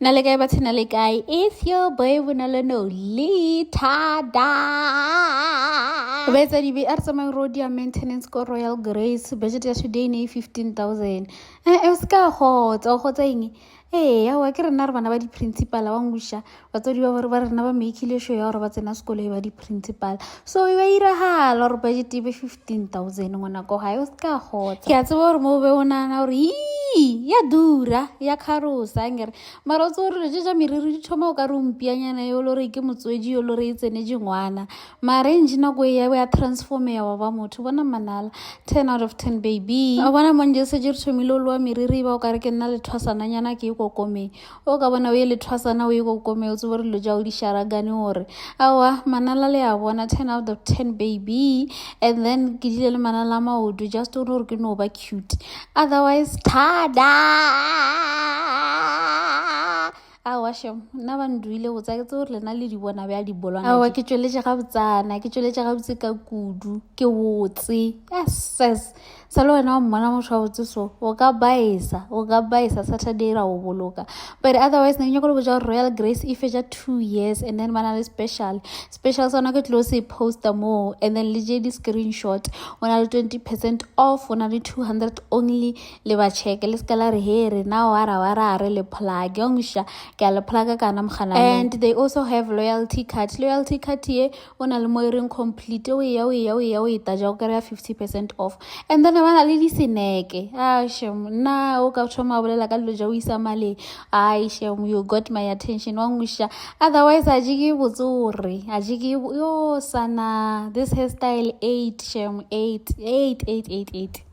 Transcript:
Nalekai bathi nalekai, it's your boy Bonalono Litada. Betsa di be a tsamaya road ya maintenance ko Royal Grace budget ya today ne 15,000. E ska khotsa eng. Ya wa ke rena re bana ba di principal wa ngusha batsodi ba ba rena ba makeile show ya gore ba tsena sekolo ba di principal so e ba irahala gore budget e be 15,000 ngwana go ha o ska khotsa ke a tseba gore mo be ona na gore ya dura ya kharosa ngere mara o tsore le ja miriri di thoma o ka re umpianyana yo lore ke motswedi yo lore e tseneje ngwana mara engine go ya transform ya wa ba motho bona manala 10 out of 10 baby a bona monje se je thomile lo wa miriri ba o ka re ke nna le thwasana nyana ke kokome o ka bona o ye le thwasana o ye kokome o tsore lo ja o di sharagane hore awa manala le a bona 10 out of 10 baby and then ke dile le manala maodu just to re ke no ba cute otherwise tada awa shem nna ba nduile go tsa ke tse gore lena le di bona ba di bolwana awa ke tsweletse ga botsana ke tsweletse ga botse ka kudu ke wotse yes sa lo wena o mmona motho wa botse so o ka baisa Saturday ra o boloka but otherwise ne nyako le boja Royal Grace e fetja 2 years and then bana le special sona ke close poster mo and then le je di screenshot ona le 20% off ona le 200 only le ba check le skala re here na wara re le plug yongsha ke le plug kana mkhana and they also have loyalty card ye ona le mo ireng complete o ya ita ja o kry 50% off and then bana le diseneke shem na o ka thoma bolela ka lo ja o isa male shem you got my attention wangusha otherwise ajiki botsore ajiki yo sana this hairstyle 8 shem 8